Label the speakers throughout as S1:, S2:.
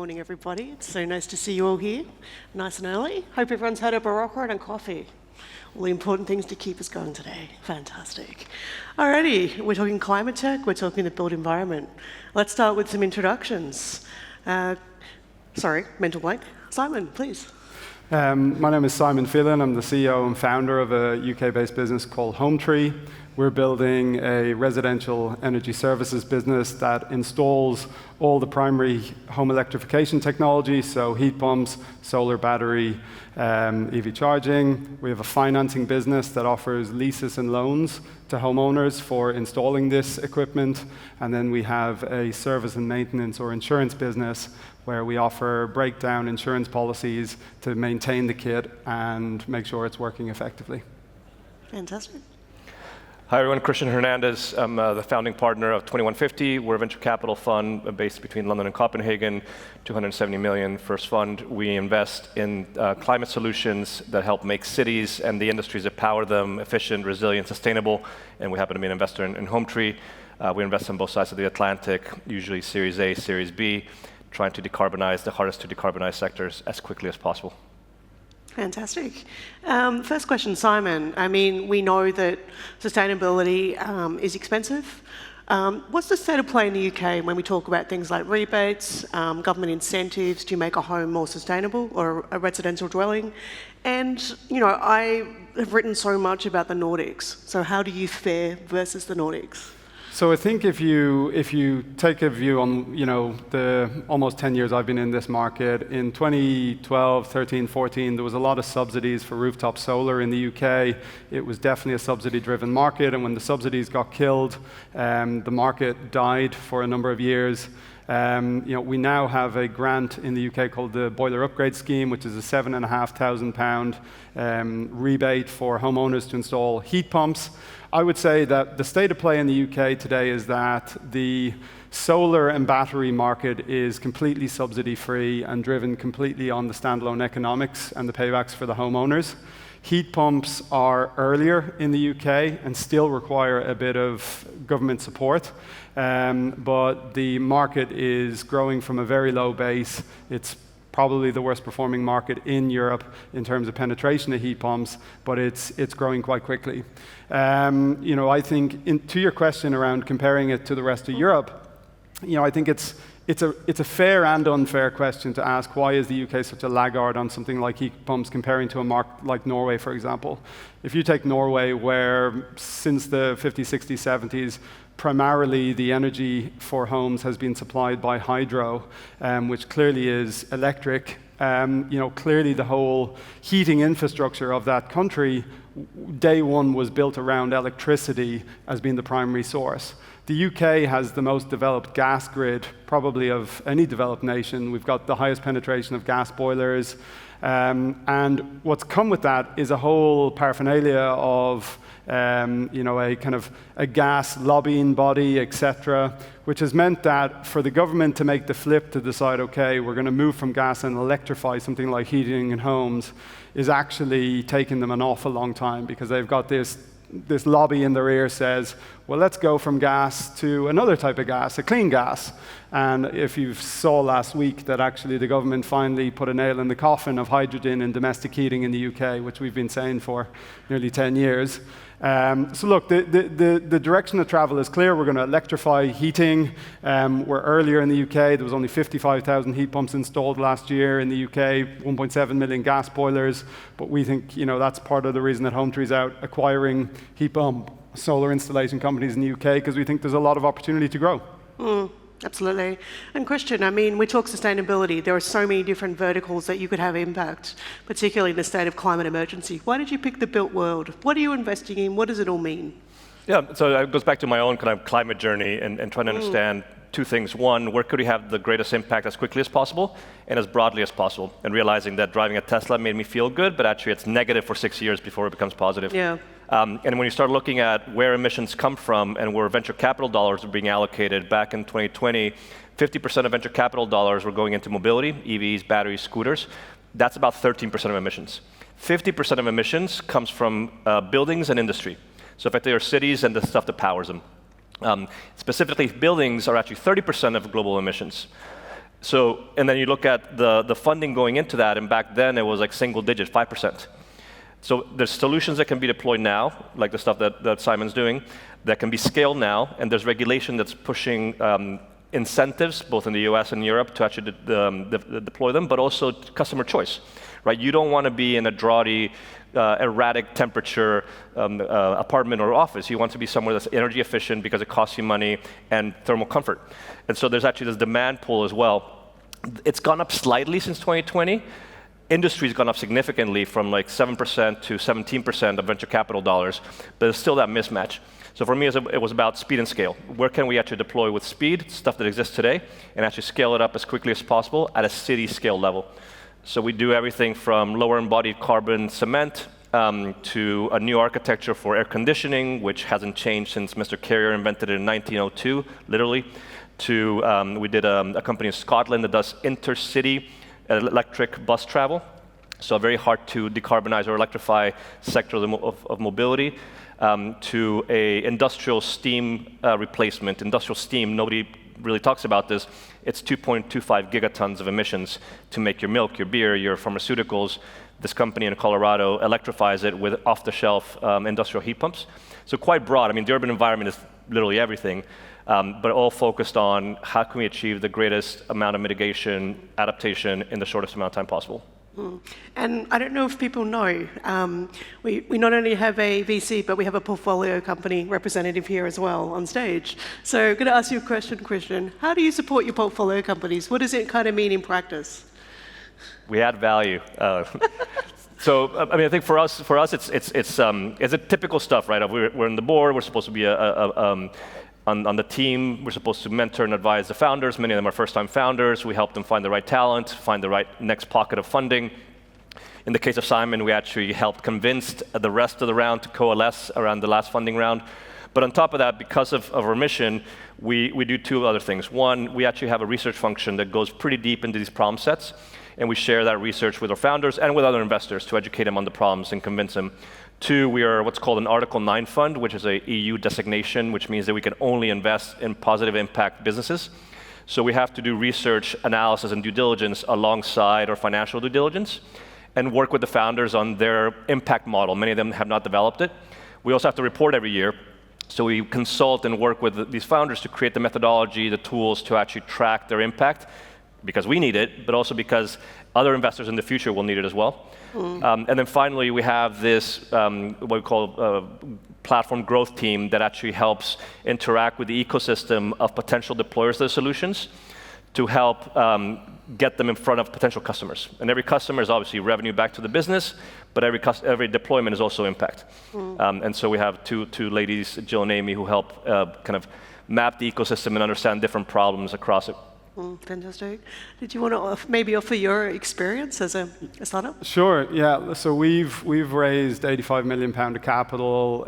S1: morning, everybody. It's so nice to see you all here, nice and early. Hope everyone's had a Barocca and a coffee. All the important things to keep us going today. Fantastic. Alrighty, we're talking climate tech, we're talking the built environment. Let's start with some introductions. Sorry, mental blank. Simon, please.
S2: My name is Simon Phelan. I'm the CEO and founder of a UK-based business called HomeTree. We're building a residential energy services business that installs all the primary home electrification technology, so heat pumps, solar battery, EV charging. We have a financing business that offers leases and loans to homeowners for installing this equipment. And then we have a service and maintenance or insurance business where we offer breakdown insurance policies to maintain the kit and make sure it's working effectively.
S1: Fantastic.
S3: Hi everyone, Christian Hernandez. I'm the founding partner of 2150. We're a venture capital fund based between London and Copenhagen, 270 million first fund. We invest in climate solutions that help make cities and the industries that power them efficient, resilient, sustainable, and we happen to be an investor in HomeTree. We invest on both sides of the Atlantic, usually Series A, Series B, trying to decarbonize the hardest to decarbonize sectors as quickly as possible.
S1: Fantastic. First question, Simon. I mean, we know that sustainability is expensive. What's the state of play in the UK when we talk about things like rebates, government incentives to make a home more sustainable or a residential dwelling? And, you know, I have written so much about the Nordics. So how do you fare versus the Nordics?
S2: So I think if you take a view on the almost 10 years I've been in this market, in 2012, 13, 14, there was a lot of subsidies for rooftop solar in the UK. It was definitely a subsidy-driven market, and when the subsidies got killed, the market died for a number of years. We now have a grant in the UK called the Boiler Upgrade Scheme, which is a £7,500 rebate for homeowners to install heat pumps. I would say that the state of play in the UK today is that the solar and battery market is completely subsidy-free and driven completely on the standalone economics and the paybacks for the homeowners. Heat pumps are earlier in the UK and still require a bit of government support, but the market is growing from a very low base. It's probably the worst performing market in Europe in terms of penetration of heat pumps, but it's growing quite quickly. I think to your question around comparing it to the rest of Europe, I think it's a fair and unfair question to ask, why is the UK such a laggard on something like heat pumps comparing to a market like Norway, for example? If you take Norway, where since the 50s, 60s, 70s, primarily the energy for homes has been supplied by hydro, which clearly is electric. Clearly the whole heating infrastructure of that country, day one was built around electricity as being the primary source. The UK has the most developed gas grid, probably of any developed nation. We've got the highest penetration of gas boilers. And what's come with that is a whole paraphernalia of a kind of a gas lobbying body, etc., which has meant that for the government to make the flip to decide, okay, we're going to move from gas and electrify something like heating in homes, is actually taking them an awful long time, because they've got this lobby in their ear says, well, let's go from gas to another type of gas, a clean gas. And if you saw last week that actually the government finally put a nail in the coffin of hydrogen in domestic heating in the UK, which we've been saying for nearly 10 years. So look, the direction of travel is clear. We're going to electrify heating. We're earlier in the UK. There was only 55,000 heat pumps installed last year in the UK, 1.7 million gas boilers. But we think that's part of the reason that HomeTree is out acquiring heat pump solar installation companies in the UK, because we think there's a lot of opportunity to grow.
S1: Absolutely. And Christian, I mean, we talk sustainability. There are so many different verticals that you could have impact, particularly in the state of climate emergency. Why did you pick the built world? What are you investing in? What does it all mean?
S3: Yeah, so it goes back to my own kind of climate journey and trying to understand two things. One, where could we have the greatest impact as quickly as possible and as broadly as possible? And realizing that driving a Tesla made me feel good, but actually it's negative for 6 years before it becomes positive.
S1: Yeah.
S3: And when you start looking at where emissions come from and where venture capital dollars are being allocated, back in 2020, 50% of venture capital dollars were going into mobility, EVs, batteries, scooters. That's about 13% of emissions. 50% of emissions comes from buildings and industry. So effectively, are cities and the stuff that powers them. Specifically, buildings are actually 30% of global emissions. So, and then you look at the funding going into that, and back then it was like single digit, 5%. So there's solutions that can be deployed now, like the stuff that Simon's doing, that can be scaled now, and there's regulation that's pushing incentives, both in the US and Europe, to actually deploy them, but also customer choice, right? You don't want to be in a draughty, erratic temperature apartment or office. You want to be somewhere that's energy efficient because it costs you money and thermal comfort. And so there's actually this demand pull as well. It's gone up slightly since 2020. Industry's gone up significantly from like 7% to 17% of venture capital dollars, but there's still that mismatch. So for me, it was about speed and scale. Where can we actually deploy with speed, stuff that exists today, and actually scale it up as quickly as possible at a city scale level? So we do everything from lower embodied carbon cement to a new architecture for air conditioning, which hasn't changed since Mr. Carrier invented it in 1902, literally, to we did a company in Scotland that does intercity electric bus travel. So a very hard to decarbonize or electrify sector of mobility. To a industrial steam replacement. Industrial steam, nobody really talks about this. It's 2.25 gigatons of emissions to make your milk, your beer, your pharmaceuticals. This company in Colorado electrifies it with off-the-shelf industrial heat pumps. So quite broad. I mean, the urban environment is literally everything, but all focused on how can we achieve the greatest amount of mitigation, adaptation in the shortest amount of time possible.
S1: And I don't know if people know, we not only have a VC, but we have a portfolio company representative here as well on stage. So I'm going to ask you a question, Christian. How do you support your portfolio companies? What does it kind of mean in practice?
S3: We add value. So, I mean, I think for us, it's a typical stuff, right? We're in the board. We're supposed to be on the team. We're supposed to mentor and advise the founders. Many of them are first-time founders. We help them find the right talent, find the right next pocket of funding. In the case of Simon, we actually helped convince the rest of the round to coalesce around the last funding round. But on top of that, because of our mission, we do two other things. One, we actually have a research function that goes pretty deep into these problem sets, and we share that research with our founders and with other investors to educate them on the problems and convince them. Two, we are what's called an Article 9 fund, which is a EU designation, which means that we can only invest in positive impact businesses. So we have to do research, analysis, and due diligence alongside our financial due diligence and work with the founders on their impact model. Many of them have not developed it. We also have to report every year. So we consult and work with these founders to create the methodology, the tools to actually track their impact, because we need it, but also because other investors in the future will need it as well. And then finally, we have this, what we call platform growth team that actually helps interact with the ecosystem of potential deployers of the solutions to help get them in front of potential customers. And every customer is obviously revenue back to the business, but every deployment is also impact. And so we have two ladies, Jill and Amy, who help kind of map the ecosystem and understand different problems across it.
S1: Fantastic. Did you want to maybe offer your experience as a startup?
S2: Sure. Yeah. So we've raised £85 million of capital.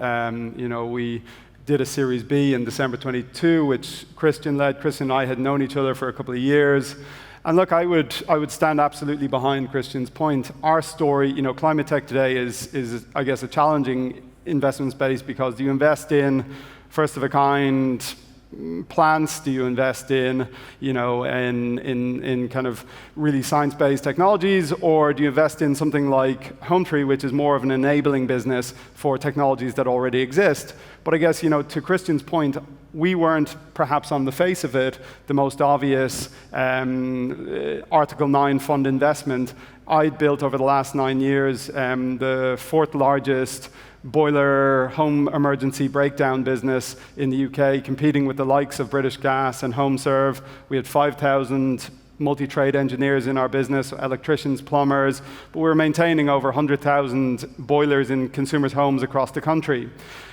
S2: We did a Series B in December 22, which Christian led. Christian and I had known each other for a couple of years. And look, I would stand absolutely behind Christian's point. Our story, climate tech today is I guess a challenging investment space because do you invest in first of a kind plants? Do you invest in, in kind of really science-based technologies, or do you invest in something like HomeTree, which is more of an enabling business for technologies that already exist? But I guess, to Christian's point, we weren't perhaps on the face of it the most obvious Article 9 fund investment. I built over the last 9 years the fourth largest boiler home emergency breakdown business in the UK, competing with the likes of British Gas and HomeServe. We had 5,000 multi-trade engineers in our business, electricians, plumbers, but we were maintaining over 100,000 boilers in consumers' homes across the country.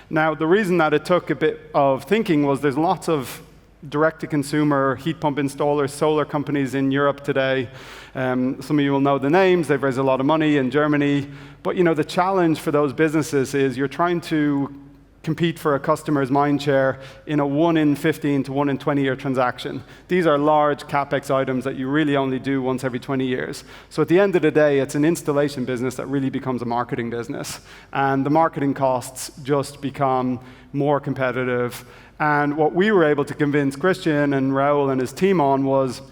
S2: Now, the reason that it took a bit of thinking was there's lots of direct-to-consumer heat pump installers, solar companies in Europe today. Some of you will know the names. They've raised a lot of money in Germany. But the challenge for those businesses is you're trying to compete for a customer's mind share in a 1 in 15 to 1 in 20 year transaction. These are large capex items that you really only do once every 20 years. So at the end of the day, it's an installation business that really becomes a marketing business. And the marketing costs just become more competitive. And what we were able to convince Christian and Raul and his team on was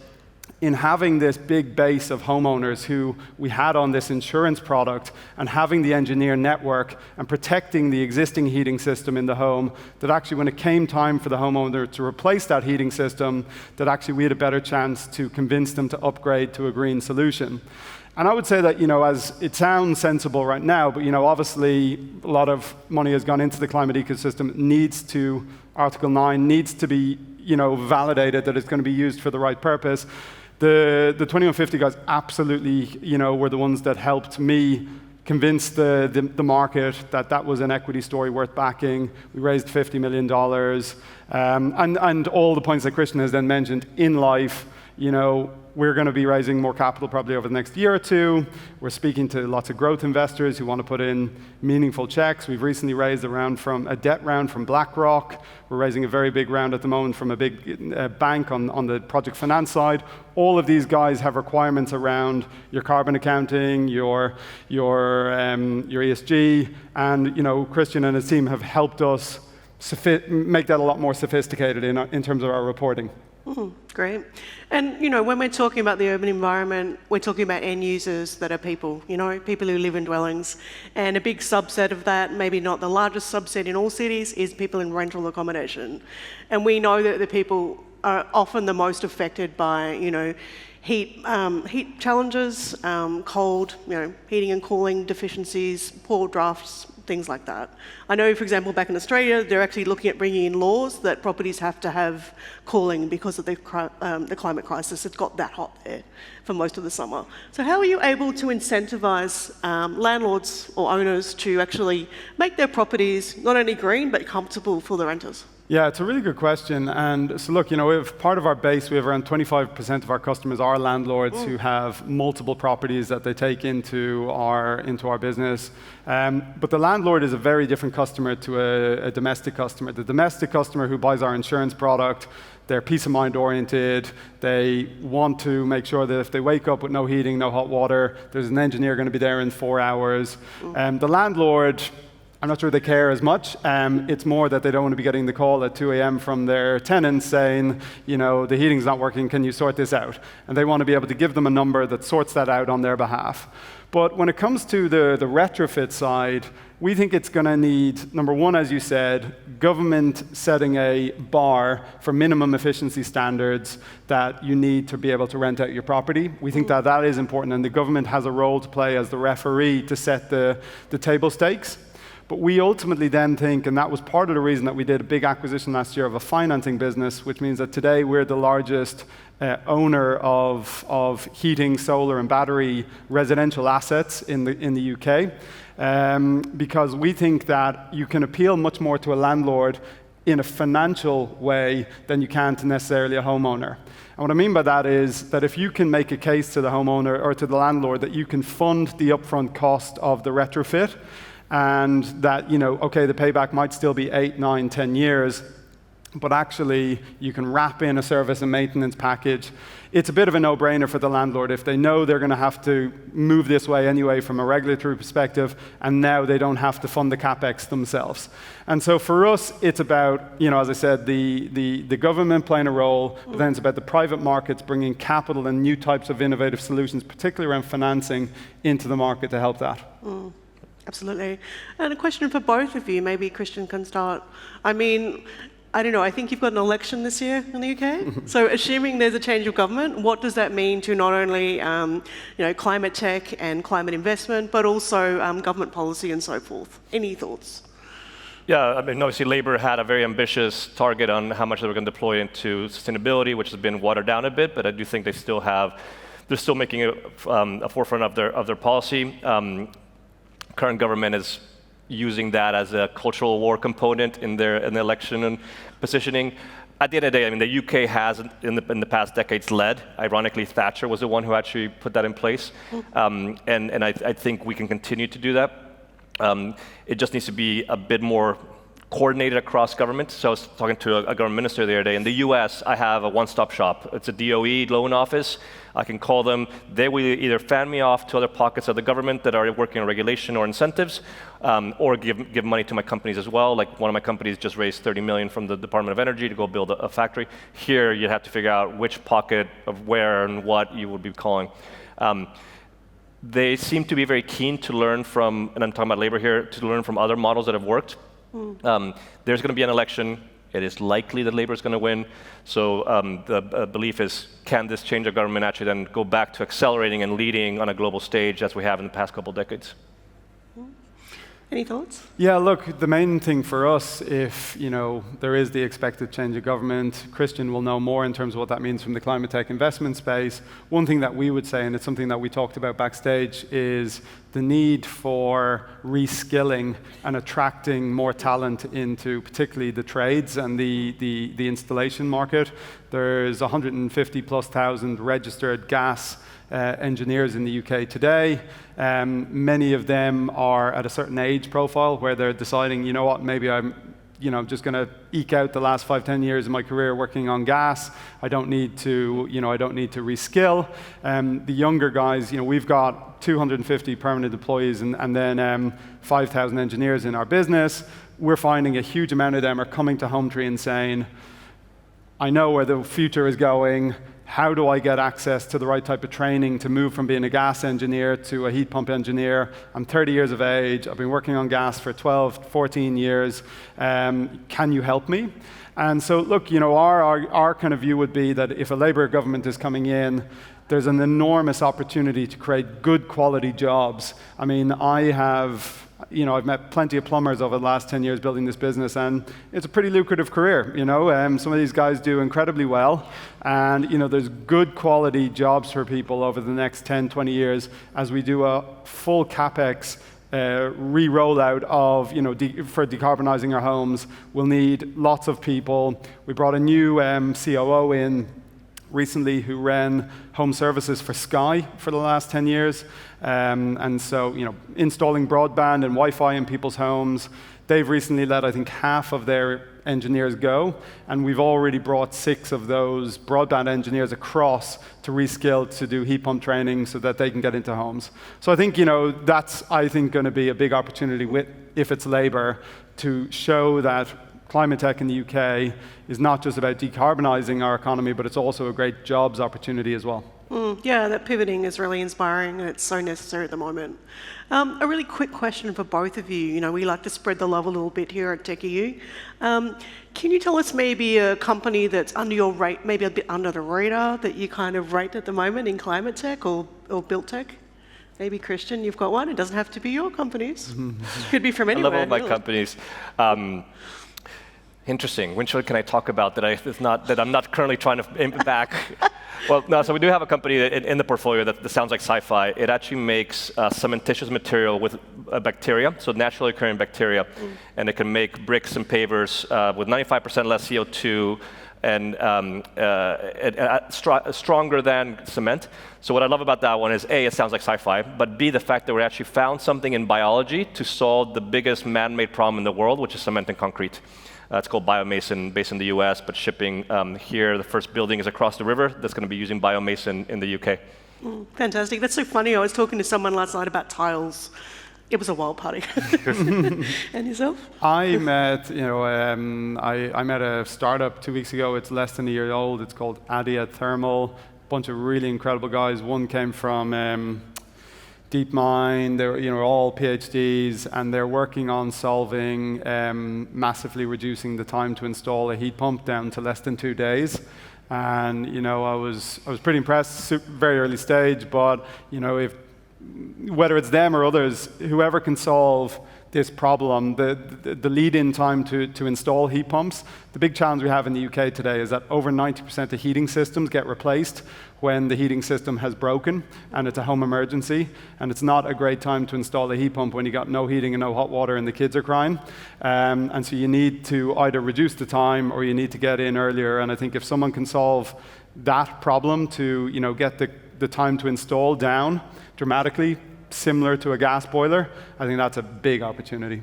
S2: in having this big base of homeowners who we had on this insurance product and having the engineer network and protecting the existing heating system in the home, that actually when it came time for the homeowner to replace that heating system, that actually we had a better chance to convince them to upgrade to a green solution. And I would say that, as it sounds sensible right now, but, obviously a lot of money has gone into the climate ecosystem, Article 9 needs to be, validated that it's going to be used for the right purpose. The 2150 guys absolutely, were the ones that helped me convince the market that that was an equity story worth backing. We raised $50 million. And all the points that Christian has then mentioned in life, we're going to be raising more capital probably over the next year or two. We're speaking to lots of growth investors who want to put in meaningful checks. We've recently raised a debt round from BlackRock. We're raising a very big round at the moment from a big bank on the project finance side. All of these guys have requirements around your carbon accounting, your ESG, and Christian and his team have helped us make that a lot more sophisticated in terms of our reporting.
S1: Great. And, when we're talking about the urban environment, we're talking about end users that are people, people who live in dwellings. And a big subset of that, maybe not the largest subset in all cities, is people in rental accommodation. And we know that the people are often the most affected by, heat challenges, cold, heating and cooling deficiencies, poor drafts, things like that. I know, for example, back in Australia, they're actually looking at bringing in laws that properties have to have cooling because of the climate crisis. It's got that hot there for most of the summer. So how are you able to incentivize landlords or owners to actually make their properties not only green, but comfortable for the renters?
S2: Yeah, it's a really good question. And so look, we have part of our base, we have around 25% of our customers are landlords who have multiple properties that they take into our business. But the landlord is a very different customer to a domestic customer. The domestic customer who buys our insurance product, they're peace of mind oriented. They want to make sure that if they wake up with no heating, no hot water, there's an engineer going to be there in 4 hours. The landlord, I'm not sure they care as much. It's more that they don't want to be getting the call at 2 a.m. from their tenants saying, the heating's not working, can you sort this out? And they want to be able to give them a number that sorts that out on their behalf. But when it comes to the retrofit side, we think it's going to need, number one, as you said, government setting a bar for minimum efficiency standards that you need to be able to rent out your property. We think that that is important, and the government has a role to play as the referee to set the table stakes. But we ultimately then think, and that was part of the reason that we did a big acquisition last year of a financing business, which means that today we're the largest owner of heating, solar, and battery residential assets in the UK, because we think that you can appeal much more to a landlord in a financial way than you can to necessarily a homeowner. And what I mean by that is that if you can make a case to the homeowner or to the landlord that you can fund the upfront cost of the retrofit, and that, okay, the payback might still be 8, 9, 10 years, but actually you can wrap in a service and maintenance package. It's a bit of a no-brainer for the landlord if they know they're going to have to move this way anyway from a regulatory perspective, and now they don't have to fund the CapEx themselves. And so for us, it's about, as I said, the government playing a role, but then it's about the private markets bringing capital and new types of innovative solutions, particularly around financing, into the market to help that.
S1: Absolutely. And a question for both of you, maybe Christian can start. I mean, I don't know, I think you've got an election this year in the UK. So assuming there's a change of government, what does that mean to not only climate tech and climate investment, but also government policy and so forth? Any thoughts?
S3: Yeah, obviously Labour had a very ambitious target on how much they were going to deploy into sustainability, which has been watered down a bit, but I do think they're still making it a forefront of their policy. Current government is using that as a cultural war component in the election and positioning. At the end of the day, the UK has, in the past decades, led. Ironically, Thatcher was the one who actually put that in place. And I think we can continue to do that. It just needs to be a bit more coordinated across government. So I was talking to a government minister the other day. In the US, I have a one-stop shop. It's a DOE loan office. I can call them. They will either fan me off to other pockets of the government that are working on regulation or incentives, or give money to my companies as well. Like one of my companies just raised 30 million from the Department of Energy to go build a factory. Here, you'd have to figure out which pocket of where and what you would be calling. They seem to be very keen to learn from, and I'm talking about labor here, to learn from other models that have worked. There's going to be an election. It is likely that Labour is going to win. So the belief is, can this change of government actually then go back to accelerating and leading on a global stage as we have in the past couple of decades?
S1: Any thoughts?
S2: Yeah, look, the main thing for us, if there is the expected change of government, Christian will know more in terms of what that means from the climate tech investment space. One thing that we would say, and it's something that we talked about backstage, is the need for reskilling and attracting more talent into particularly the trades and the installation market. There's 150,000+ registered gas engineers in the UK today. Many of them are at a certain age profile where they're deciding, you know what, maybe I'm just going to eke out the last 5-10 years of my career working on gas. I don't need to reskill. The younger guys, we've got 250 permanent employees and then 5,000 engineers in our business. We're finding a huge amount of them are coming to Hometree and saying, I know where the future is going. How do I get access to the right type of training to move from being a gas engineer to a heat pump engineer? I'm 30 years of age. I've been working on gas for 12, 14 years. Can you help me? And so, look, our kind of view would be that if a Labour government is coming in, there's an enormous opportunity to create good quality jobs. I mean, I've met plenty of plumbers over the last 10 years building this business, and it's a pretty lucrative career. Some of these guys do incredibly well, and there's good quality jobs for people over the next 10, 20 years as we do a full capex re-rollout of, for decarbonizing our homes. We'll need lots of people. We brought a new COO in recently who ran home services for Sky for the last 10 years. And so, installing broadband and Wi-Fi in people's homes. They've recently let, I think, half of their engineers go, and we've already brought 6 of those broadband engineers across to reskill to do heat pump training so that they can get into homes. So I think, that's, going to be a big opportunity if it's Labour, to show that climate tech in the UK is not just about decarbonizing our economy, but it's also a great jobs opportunity as well.
S1: Yeah, that pivoting is really inspiring, and it's so necessary at the moment. A really quick question for both of you. We like to spread the love a little bit here at Tech.eu. Can you tell us maybe a company that's under your rate, maybe a bit under the radar, that you kind of rate at the moment in climate tech or built tech? Maybe Christian, you've got one. It doesn't have to be your companies. Could be from anywhere.
S3: I love all my companies. Interesting. Which one can I talk about that I'm not currently trying to back? Well, no. So we do have a company in the portfolio that sounds like sci-fi. It actually makes cementitious material with bacteria, so naturally occurring bacteria, and it can make bricks and pavers with 95% less CO2 and stronger than cement. So what I love about that one is A, it sounds like sci-fi, but B, the fact that we actually found something in biology to solve the biggest man-made problem in the world, which is cement and concrete. It's called Biomason, based in the US, but shipping here. The first building is across the river that's going to be using Biomason in the UK.
S1: Fantastic. That's so funny. I was talking to someone last night about tiles. It was a wild party. And yourself?
S2: I met, I met a startup 2 weeks ago. It's less than a year old. It's called Adia Thermal. Bunch of really incredible guys. One came from DeepMind. They're all PhDs, and they're working on solving massively reducing the time to install a heat pump down to less than 2 days. And I was pretty impressed. Very early stage, but whether it's them or others, whoever can solve this problem, the lead-in time to install heat pumps, the big challenge we have in the UK today is that over 90% of heating systems get replaced when the heating system has broken and it's a home emergency, and it's not a great time to install a heat pump when you got no heating and no hot water and the kids are crying. And so you need to either reduce the time or you need to get in earlier, and I think if someone can solve that problem to get the time to install down dramatically, similar to a gas boiler, I think that's a big opportunity.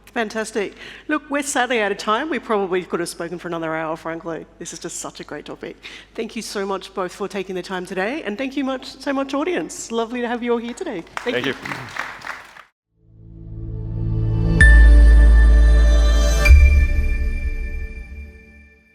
S1: Fantastic. Look, we're sadly out of time. We probably could have spoken for another hour, frankly. This is just such a great topic. Thank you so much both for taking the time today, and thank you so much, audience. Lovely to have you all here today.
S3: Thank you.